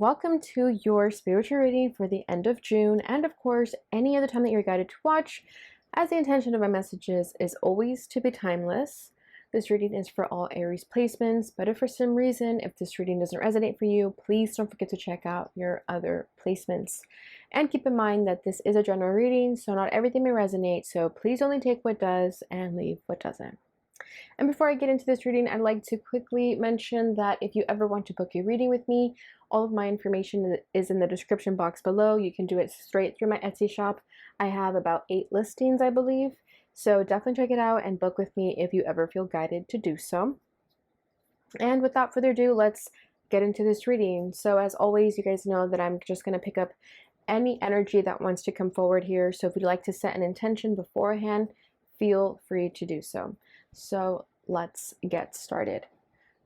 welcome to your spiritual reading for the end of June, and of course, any other time that you're guided to watch, as the intention of my messages is always to be timeless. This reading is for all Aries placements, but if for some reason, if this reading doesn't resonate for you, please don't forget to check out your other placements. And keep in mind that this is a general reading, so not everything may resonate, so please only take what does and leave what doesn't. And before I get into this reading, I'd like to quickly mention that if you ever want to book a reading with me, all of my information is in the description box below. You can do it straight through my Etsy shop. I have about 8 listings, I believe. So definitely check it out and book with me if you ever feel guided to do so. And without further ado, let's get into this reading. So as always, you guys know that I'm just going to pick up any energy that wants to come forward here. So if you'd like to set an intention beforehand, feel free to do so. So let's get started.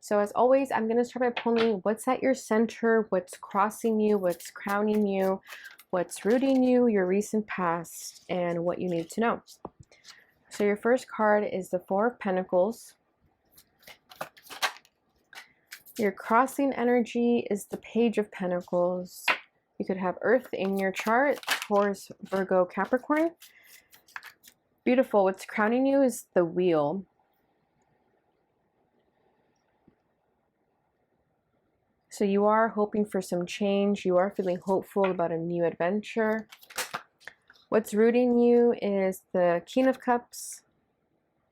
So as always, I'm going to start by pulling what's at your center, what's crossing you, what's crowning you, what's rooting you, your recent past, and what you need to know. So your first card is the Four of Pentacles. Your crossing energy is the Page of Pentacles. You could have Earth in your chart, Taurus, Virgo, Capricorn. Beautiful. What's crowning you is the Wheel. So you are hoping for some change. You are feeling hopeful about a new adventure. What's rooting you is the King of Cups.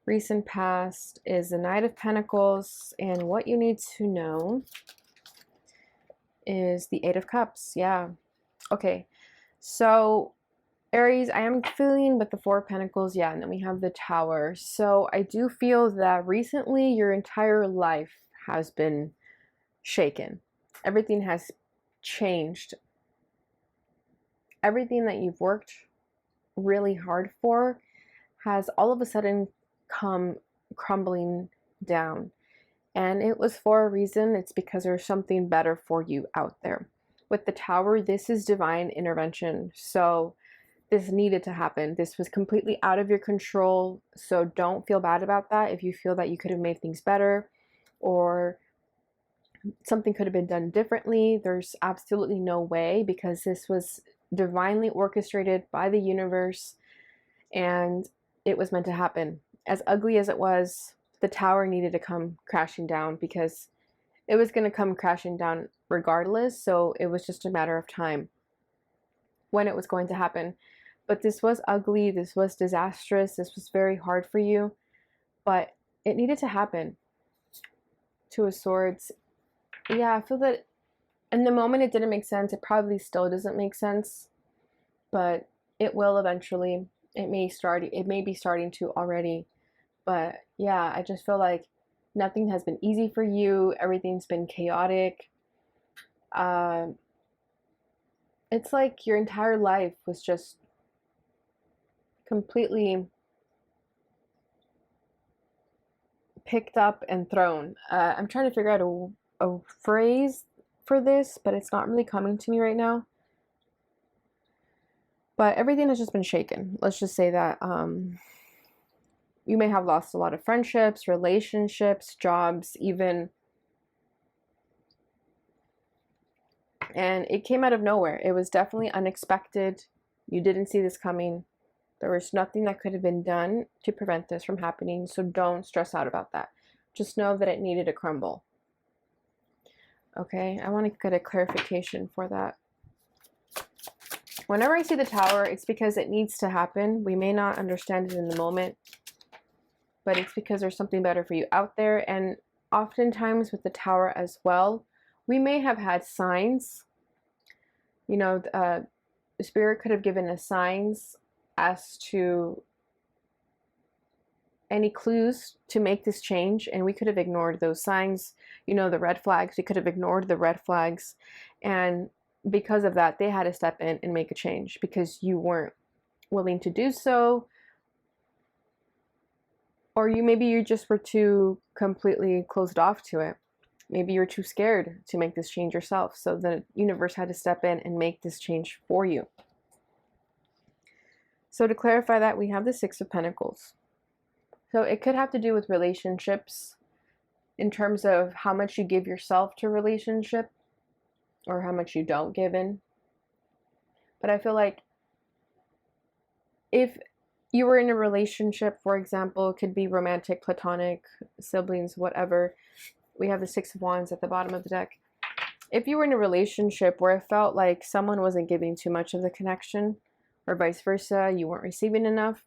Recent past is the Knight of Pentacles. And what you need to know is the Eight of Cups. Yeah. Okay. So Aries, I am feeling with the Four of Pentacles. Yeah. And then we have the Tower. So I do feel that recently your entire life has been shaken. Everything has changed. Everything that you've worked really hard for has all of a sudden come crumbling down. And it was for a reason. It's because there's something better for you out there. With the Tower, this is divine intervention. So this needed to happen. This was completely out of your control. So don't feel bad about that if you feel that you could have made things better or something could have been done differently. There's absolutely no way, because this was divinely orchestrated by the universe and it was meant to happen. As ugly as it was, the Tower needed to come crashing down because it was going to come crashing down regardless. So it was just a matter of time when it was going to happen. But this was ugly. This was disastrous. This was very hard for you, but it needed to happen. Two of Swords. Yeah, I feel that in the moment it didn't make sense. It probably still doesn't make sense, but it will eventually. It may be starting to already. But yeah, I just feel like nothing has been easy for you. Everything's been chaotic. It's like your entire life was just completely picked up and thrown. I'm trying to figure out a phrase for this, but it's not really coming to me right now. But everything has just been shaken. Let's just say that you may have lost a lot of friendships, relationships, jobs, even. And it came out of nowhere. It was definitely unexpected. You didn't see this coming. There was nothing that could have been done to prevent this from happening. So don't stress out about that. Just know that it needed to crumble. Okay, I want to get a clarification for that. Whenever I see the Tower, it's because it needs to happen. We may not understand it in the moment, but it's because there's something better for you out there. And oftentimes with the Tower as well, we may have had signs. You know, the Spirit could have given us signs as to any clues to make this change, and we could have ignored those signs. You know, the red flags, we could have ignored the red flags, and because of that they had to step in and make a change because you weren't willing to do so, or maybe you just were too completely closed off to it. Maybe you're too scared to make this change yourself, so the universe had to step in and make this change for you. So to clarify that, we have the Six of Pentacles. So it could have to do with relationships in terms of how much you give yourself to a relationship. or how much you don't give in. But I feel like if you were in a relationship, for example, it could be romantic, platonic, siblings, whatever. We have the Six of Wands at the bottom of the deck. If you were in a relationship where it felt like someone wasn't giving too much of the connection, or vice versa, you weren't receiving enough,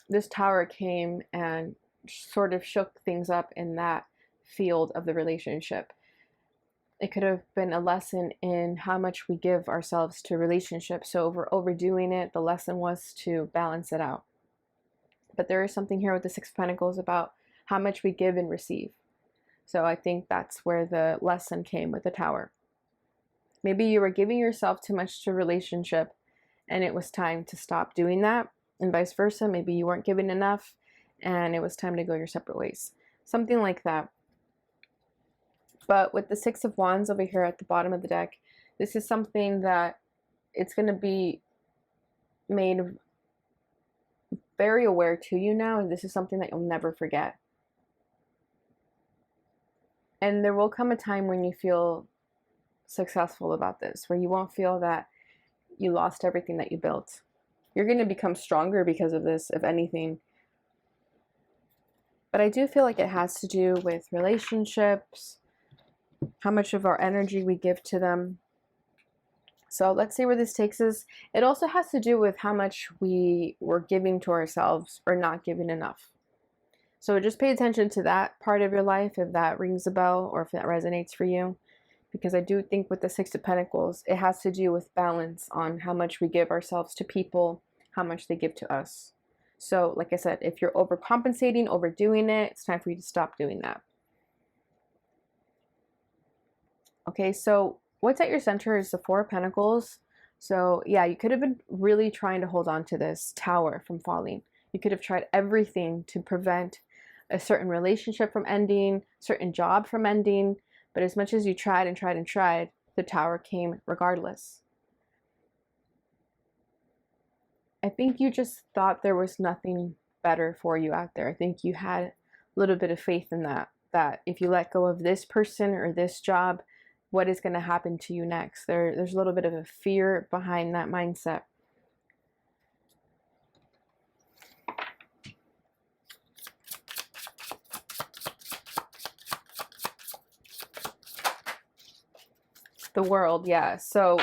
this Tower came and sort of shook things up in that field of the relationship. It could have been a lesson in how much we give ourselves to relationships. So if we're overdoing it, the lesson was to balance it out. But there is something here with the Six of Pentacles about how much we give and receive. So I think that's where the lesson came with the Tower. Maybe you were giving yourself too much to a relationship and it was time to stop doing that, and vice versa. Maybe you weren't giving enough and it was time to go your separate ways. Something like that. But with the Six of Wands over here at the bottom of the deck, this is something that it's going to be made very aware to you now, and this is something that you'll never forget. And there will come a time when you feel successful about this, where you won't feel that you lost everything that you built. You're going to become stronger because of this, if anything. But I do feel like it has to do with relationships, how much of our energy we give to them. So let's see where this takes us. It also has to do with how much we were giving to ourselves or not giving enough. So just pay attention to that part of your life, if that rings a bell or if that resonates for you. Because I do think with the Six of Pentacles, it has to do with balance on how much we give ourselves to people, how much they give to us. So like I said, if you're overcompensating, overdoing it, it's time for you to stop doing that. Okay, so what's at your center is the Four of Pentacles. So yeah, you could have been really trying to hold on to this Tower from falling. You could have tried everything to prevent a certain relationship from ending, certain job from ending. But as much as you tried and tried and tried, the Tower came regardless. I think you just thought there was nothing better for you out there. I think you had a little bit of faith in that if you let go of this person or this job, what is going to happen to you next? There's a little bit of a fear behind that mindset. The World, yeah. So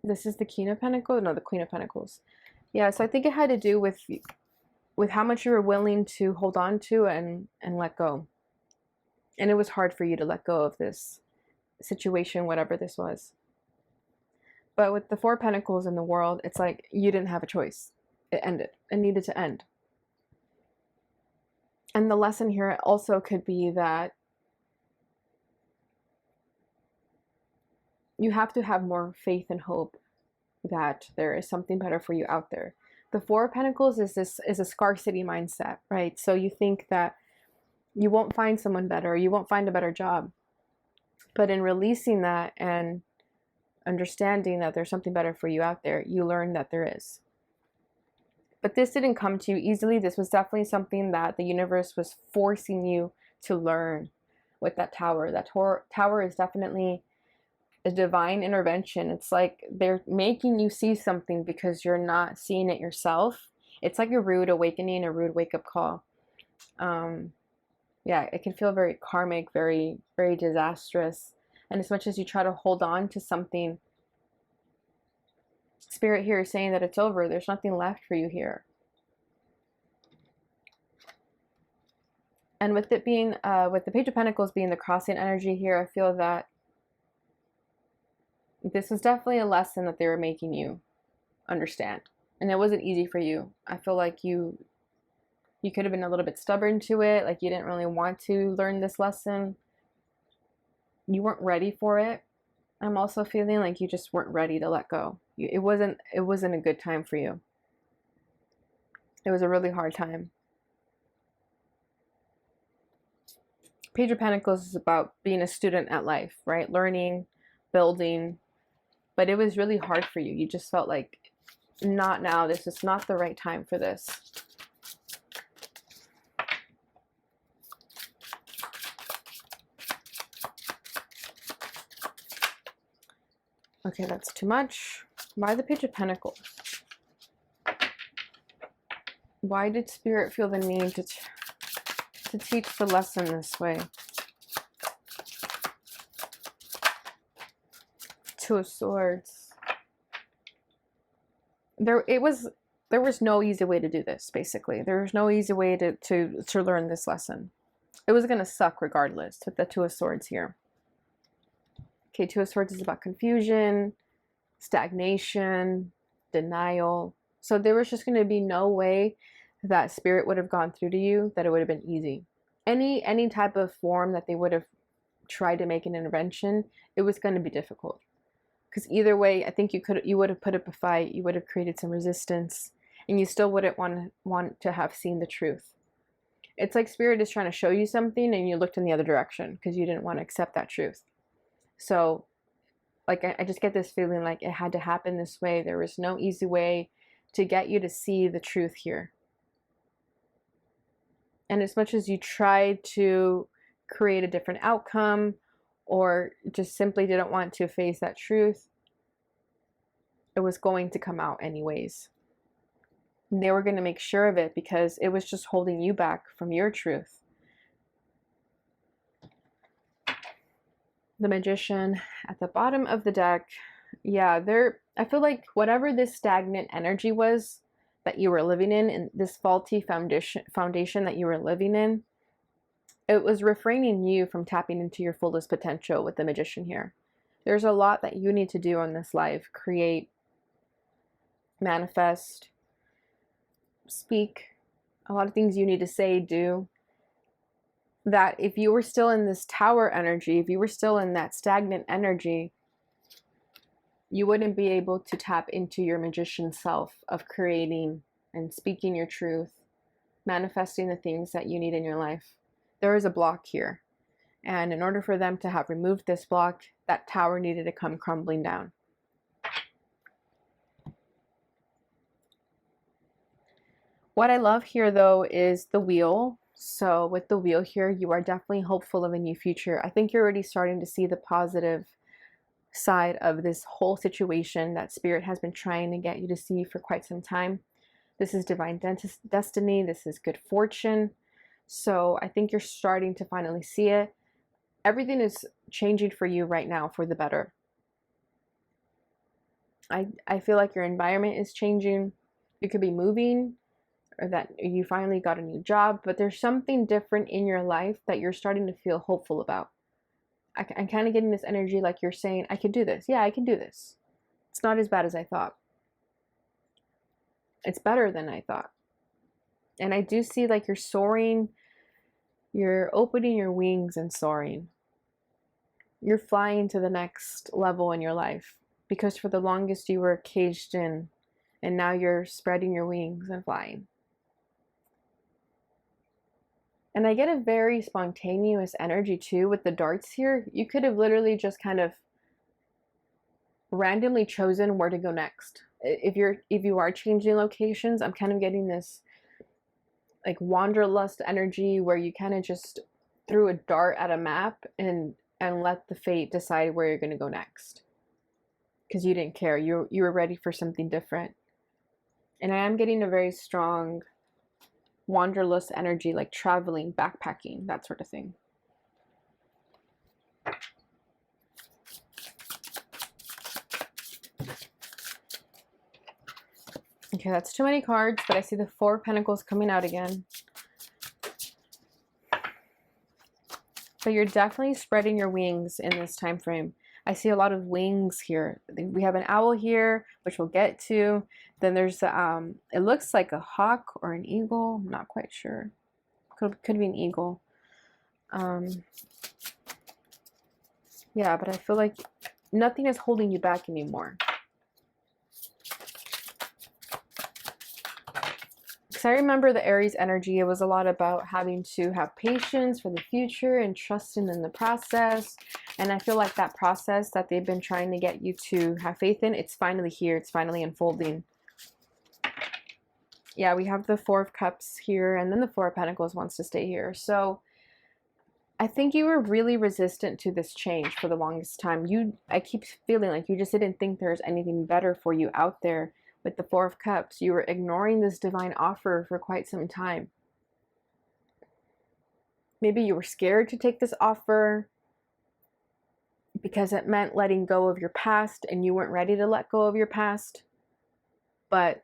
this is the King of Pentacles? No, the Queen of Pentacles. Yeah, so I think it had to do with how much you were willing to hold on to and let go. And it was hard for you to let go of this situation, whatever this was. But with the Four of Pentacles in the World, it's like you didn't have a choice. It ended. It needed to end. And the lesson here also could be that you have to have more faith and hope that there is something better for you out there. The Four of Pentacles is a scarcity mindset, right? So you think that you won't find someone better, you won't find a better job. But in releasing that and understanding that there's something better for you out there, you learn that there is. But this didn't come to you easily. This was definitely something that the universe was forcing you to learn with that Tower. That Tower is definitely a divine intervention. It's like they're making you see something because you're not seeing it yourself. It's like a rude awakening, a rude wake-up call. Yeah, it can feel very karmic, very, very disastrous. And as much as you try to hold on to something, Spirit here is saying that it's over. There's nothing left for you here. And with it being, with the Page of Pentacles being the crossing energy here, I feel that this is definitely a lesson that they were making you understand. And it wasn't easy for you. I feel like you could have been a little bit stubborn to it. Like you didn't really want to learn this lesson. You weren't ready for it. I'm also feeling like you just weren't ready to let go. It wasn't a good time for you. It was a really hard time. Page of Pentacles is about being a student at life, right? Learning, building. But it was really hard for you. You just felt like, not now. This is not the right time for this. Okay, that's too much. Why the Page of Pentacles? Why did Spirit feel the need to teach the lesson this way? Two of Swords. There was no easy way to do this, basically. There was no easy way to learn this lesson. It was going to suck regardless with the Two of Swords here. Okay, Two of Swords is about confusion, stagnation, denial. So there was just going to be no way that Spirit would have gone through to you that it would have been easy. Any type of form that they would have tried to make an intervention, it was going to be difficult. Because either way, I think you would have put up a fight, you would have created some resistance, and you still wouldn't want to have seen the truth. It's like Spirit is trying to show you something and you looked in the other direction because you didn't want to accept that truth. So, like, I just get this feeling like it had to happen this way. There was no easy way to get you to see the truth here. And as much as you tried to create a different outcome or just simply didn't want to face that truth, it was going to come out anyways. They were going to make sure of it because it was just holding you back from your truth. The Magician at the bottom of the deck. Yeah, I feel like whatever this stagnant energy was that you were living in, and this faulty foundation that you were living in, it was refraining you from tapping into your fullest potential with the Magician here. There's a lot that you need to do in this life. Create, manifest, speak. A lot of things you need to say, do. That if you were still in this Tower energy, if you were still in that stagnant energy, you wouldn't be able to tap into your magician self of creating and speaking your truth, manifesting the things that you need in your life. There is a block here. And in order for them to have removed this block, that tower needed to come crumbling down. What I love here, though, is the wheel. So with the wheel here, you are definitely hopeful of a new future. I think you're already starting to see the positive side of this whole situation that Spirit has been trying to get you to see for quite some time. This is divine destiny. This is good fortune. So I think you're starting to finally see it. Everything is changing for you right now for the better. I feel like your environment is changing. You could be moving, or that you finally got a new job, but there's something different in your life that you're starting to feel hopeful about. I'm kind of getting this energy like you're saying, I can do this. Yeah, I can do this. It's not as bad as I thought. It's better than I thought. And I do see like you're soaring, you're opening your wings and soaring. You're flying to the next level in your life because for the longest you were caged in, and now you're spreading your wings and flying. And I get a very spontaneous energy too with the darts here. You could have literally just kind of randomly chosen where to go next. If you are changing locations, I'm kind of getting this like wanderlust energy where you kind of just threw a dart at a map and let the fate decide where you're going to go next. Because you didn't care. You were ready for something different. And I am getting a very strong wanderlust energy, like traveling, backpacking, that sort of thing. Okay, that's too many cards, but I see the Four of Pentacles coming out again. But you're definitely spreading your wings in this time frame. I see a lot of wings here. We have an owl here, which we'll get to. Then there's it looks like a hawk or an eagle. I'm not quite sure. Could be an eagle. Yeah, but I feel like nothing is holding you back anymore. Because I remember the Aries energy, it was a lot about having to have patience for the future and trusting in the process. And I feel like that process that they've been trying to get you to have faith in, it's finally here. It's finally unfolding. Yeah, we have the Four of Cups here, and then the Four of Pentacles wants to stay here. So I think you were really resistant to this change for the longest time. I keep feeling like you just didn't think there's anything better for you out there. With the Four of Cups, you were ignoring this divine offer for quite some time. Maybe you were scared to take this offer because it meant letting go of your past and you weren't ready to let go of your past. But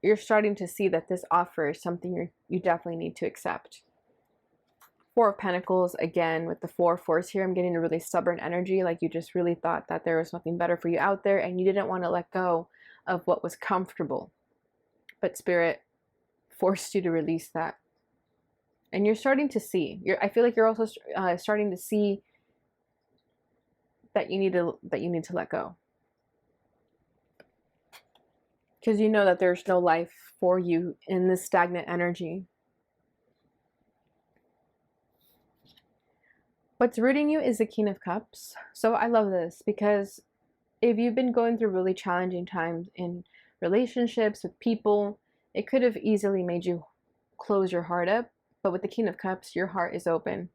you're starting to see that this offer is something you definitely need to accept. Four of Pentacles, again, with the 4 here, I'm getting a really stubborn energy, like you just really thought that there was nothing better for you out there and you didn't want to let go of what was comfortable. But Spirit forced you to release that. And you're starting to see, I feel like you're also starting to see that you need to let go. Because you know that there's no life for you in this stagnant energy. What's rooting you is the King of Cups. So I love this because if you've been going through really challenging times in relationships with people, it could have easily made you close your heart up. But with the King of Cups, your heart is open.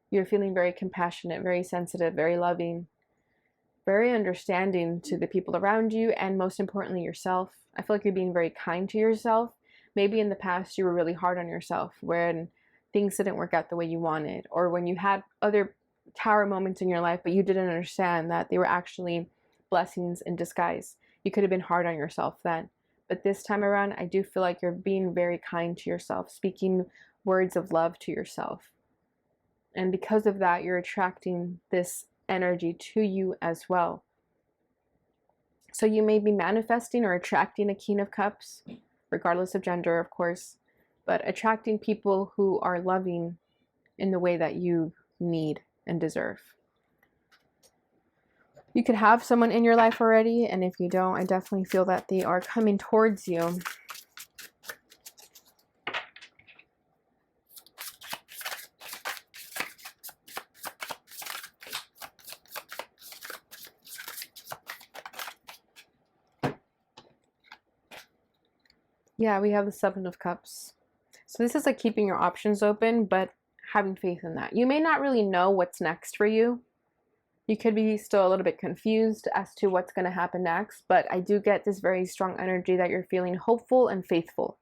You're feeling very compassionate, very sensitive, very loving, very understanding to the people around you, and most importantly, yourself. I feel like you're being very kind to yourself. Maybe in the past you were really hard on yourself when things didn't work out the way you wanted, or when you had other tower moments in your life, but you didn't understand that they were actually blessings in disguise. You could have been hard on yourself then. But this time around, I do feel like you're being very kind to yourself, speaking words of love to yourself. And because of that, you're attracting this energy to you as well. So you may be manifesting or attracting a King of Cups, regardless of gender, of course, but attracting people who are loving in the way that you need and deserve. You could have someone in your life already, and if you don't, I definitely feel that they are coming towards you. Yeah, we have the Seven of Cups. So this is like keeping your options open, but having faith in that. You may not really know what's next for you. You could be still a little bit confused as to what's going to happen next, but I do get this very strong energy that you're feeling hopeful and faithful.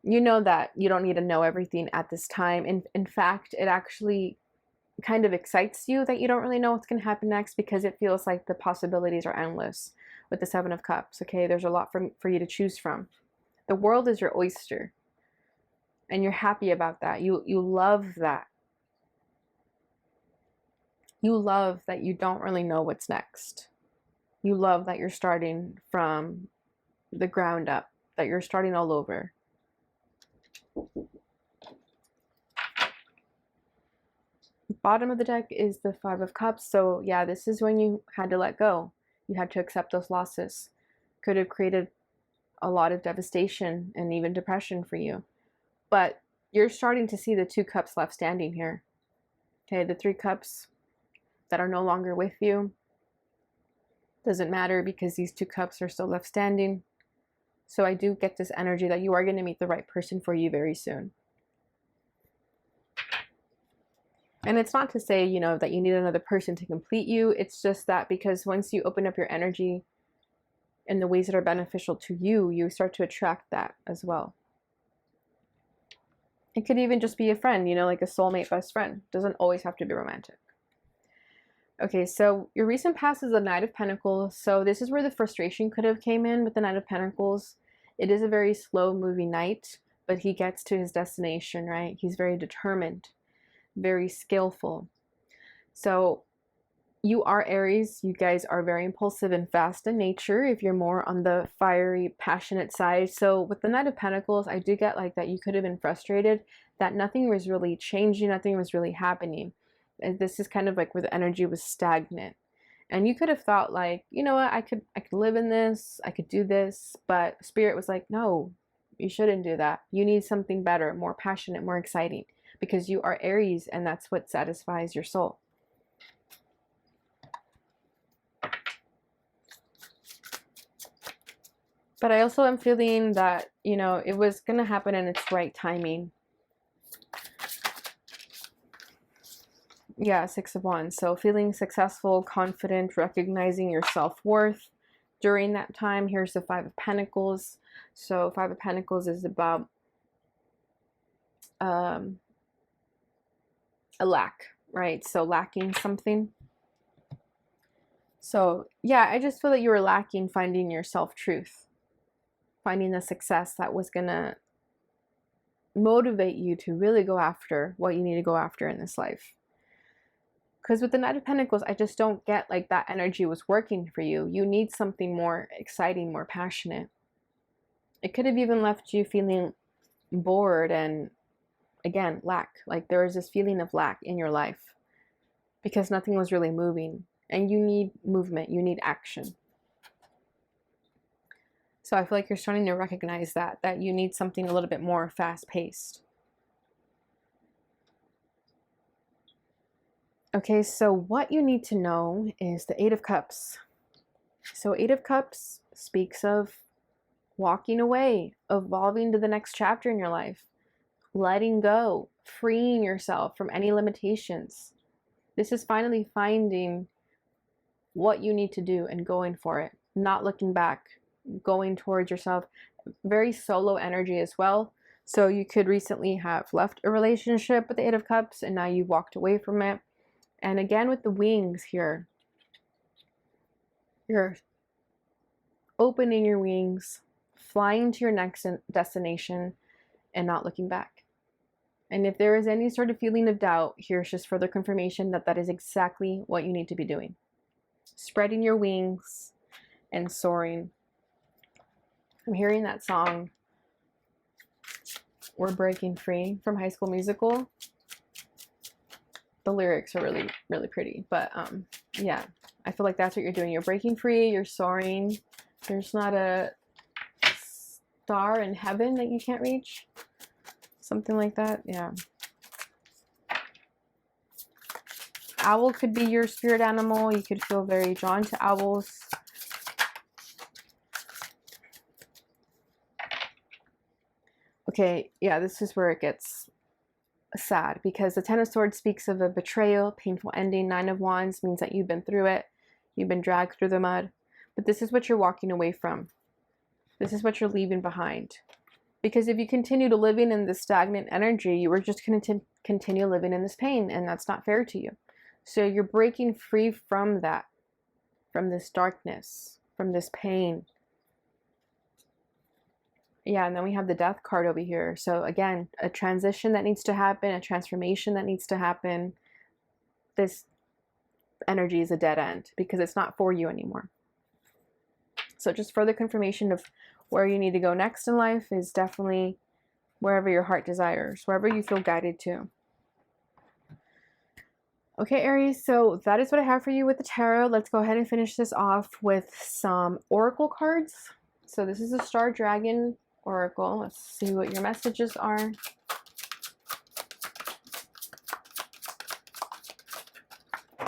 You know that you don't need to know everything at this time. In fact, it actually kind of excites you that you don't really know what's going to happen next, because it feels like the possibilities are endless with the Seven of Cups. Okay, there's a lot for you to choose from. The world is your oyster, and you're happy about that. You love that. You love that you don't really know what's next. You love that you're starting from the ground up, that you're starting all over. Bottom of the deck is the Five of Cups. So yeah, this is when you had to let go. You had to accept those losses. Could have created a lot of devastation and even depression for you. But you're starting to see the 2 cups left standing here. Okay, the 3 cups that are no longer with you. Doesn't matter, because these 2 cups are still left standing. So I do get this energy that you are going to meet the right person for you very soon. And it's not to say, you know, that you need another person to complete you. It's just that because once you open up your energy in the ways that are beneficial to you, you start to attract that as well. It could even just be a friend, you know, like a soulmate best friend. Doesn't always have to be romantic. Okay, so your recent past is the Knight of Pentacles. So this is where the frustration could have came in with the Knight of Pentacles. It is a very slow moving knight, but he gets to his destination, right? He's very determined, very skillful. So you are Aries. You guys are very impulsive and fast in nature if you're more on the fiery, passionate side. So with the Knight of Pentacles, I do get like that you could have been frustrated that nothing was really changing, nothing was really happening. And this is kind of like where the energy was stagnant. And you could have thought like, you know what, I could live in this, I could do this, but Spirit was like, no, you shouldn't do that. You need something better, more passionate, more exciting, because you are Aries and that's what satisfies your soul. But I also am feeling that, you know, it was going to happen in its right timing. Yeah, Six of Wands. So feeling successful, confident, recognizing your self-worth during that time. Here's the Five of Pentacles. So Five of Pentacles is about a lack, right? So lacking something. So yeah, I just feel that you were lacking finding your self-truth, finding the success that was gonna motivate you to really go after what you need to go after in this life. Because with the Knight of Pentacles, I just don't get like that energy was working for you. You need something more exciting, more passionate. It could have even left you feeling bored and, again, lack. Like there was this feeling of lack in your life because nothing was really moving. And you need movement, you need action. So I feel like you're starting to recognize that you need something a little bit more fast-paced. Okay, so what you need to know is the Eight of Cups. So Eight of Cups speaks of walking away, evolving to the next chapter in your life, letting go, freeing yourself from any limitations. This is finally finding what you need to do and going for it, not looking back, going towards yourself. Very solo energy as well. So you could recently have left a relationship with the Eight of Cups and now you've walked away from it. And again, with the wings here, you're opening your wings, flying to your next destination, and not looking back. And if there is any sort of feeling of doubt, here's just further confirmation that that is exactly what you need to be doing. Spreading your wings and soaring. I'm hearing that song, We're Breaking Free, from High School Musical. The lyrics are really, really pretty. But yeah, I feel like that's what you're doing. You're breaking free, you're soaring. There's not a star in heaven that you can't reach. Something like that, yeah. Owl could be your spirit animal. You could feel very drawn to owls. Okay, yeah, this is where it gets sad, because the Ten of Swords speaks of a betrayal, painful ending. Nine of Wands means that you've been through it. You've been dragged through the mud. But this is what you're walking away from. This is what you're leaving behind. Because if you continue to living in this stagnant energy, you are just going to continue living in this pain, and that's not fair to you. So you're breaking free from that, from this darkness, from this pain. Yeah, and then we have the Death card over here. So again, a transition that needs to happen, a transformation that needs to happen. This energy is a dead end because it's not for you anymore. So just further confirmation of where you need to go next in life is definitely wherever your heart desires, wherever you feel guided to. Okay, Aries, so that is what I have for you with the tarot. Let's go ahead and finish this off with some oracle cards. So this is a Star Dragon Oracle. Let's see what your messages are.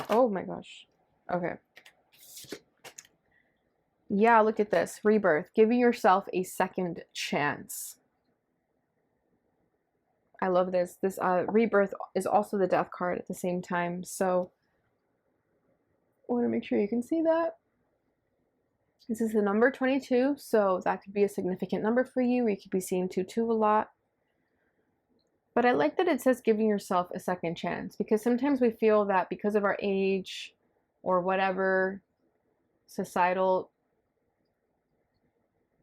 Oh my gosh. Okay. Yeah, look at this. Rebirth. Giving yourself a second chance. I love this. This rebirth is also the Death card at the same time. So I want to make sure you can see that. This is the number 22, so that could be a significant number for you. You could be seeing 22 a lot. But I like that it says giving yourself a second chance, because sometimes we feel that because of our age or whatever societal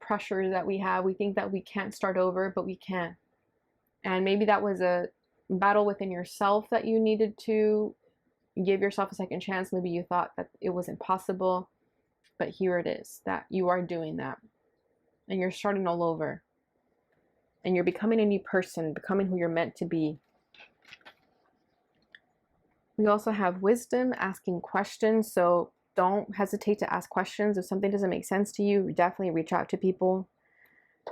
pressures that we have, we think that we can't start over, but we can. And maybe that was a battle within yourself that you needed to give yourself a second chance. Maybe you thought that it was impossible. But here it is, that you are doing that. And you're starting all over. And you're becoming a new person, becoming who you're meant to be. We also have wisdom, asking questions. So don't hesitate to ask questions. If something doesn't make sense to you, definitely reach out to people.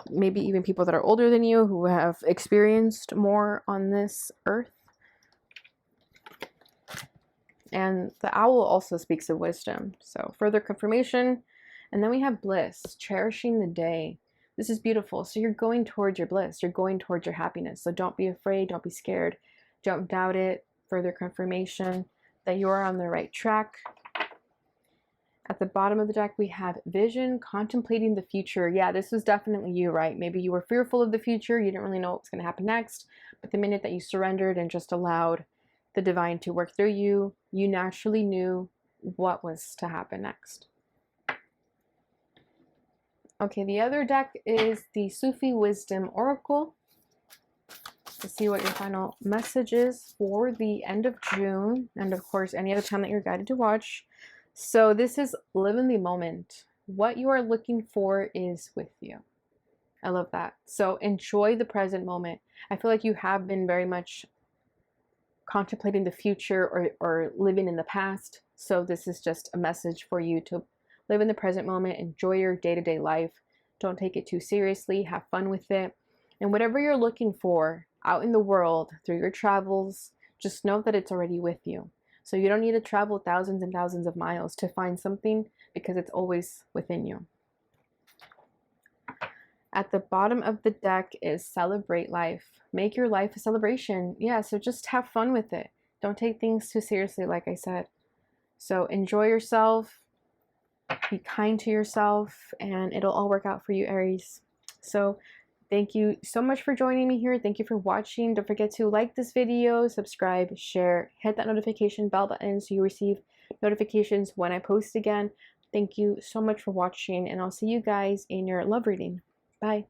Maybe even people that are older than you who have experienced more on this earth. And the owl also speaks of wisdom. So further confirmation. And then we have bliss, cherishing the day. This is beautiful. So you're going towards your bliss. You're going towards your happiness. So don't be afraid. Don't be scared. Don't doubt it. further confirmation that you are on the right track. At the bottom of the deck, we have vision, contemplating the future. Yeah, this was definitely you, right? Maybe you were fearful of the future. You didn't really know what was going to happen next. But the minute that you surrendered and just allowed the divine to work through you, you naturally knew what was to happen next. Okay, the other deck is the Sufi Wisdom Oracle. To see what your final message is for the end of June, and of course any other time that you're guided to watch. So this is live in the moment. What you are looking for is with you. I love that. So enjoy the present moment. I feel like you have been very much contemplating the future or living in the past. So this is just a message for you to live in the present moment, enjoy your day-to-day life. Don't take it too seriously, have fun with it. And whatever you're looking for out in the world through your travels, just know that it's already with you. So you don't need to travel thousands and thousands of miles to find something, because it's always within you. At the bottom of the deck is celebrate life. Make your life a celebration. Yeah, so just have fun with it. Don't take things too seriously, like I said. So enjoy yourself, be kind to yourself, and it'll all work out for you, Aries. So thank you so much for joining me here. Thank you for watching. Don't forget to like this video, subscribe, share, hit that notification bell button so you receive notifications when I post again. Thank you so much for watching, and I'll see you guys in your love reading. Bye.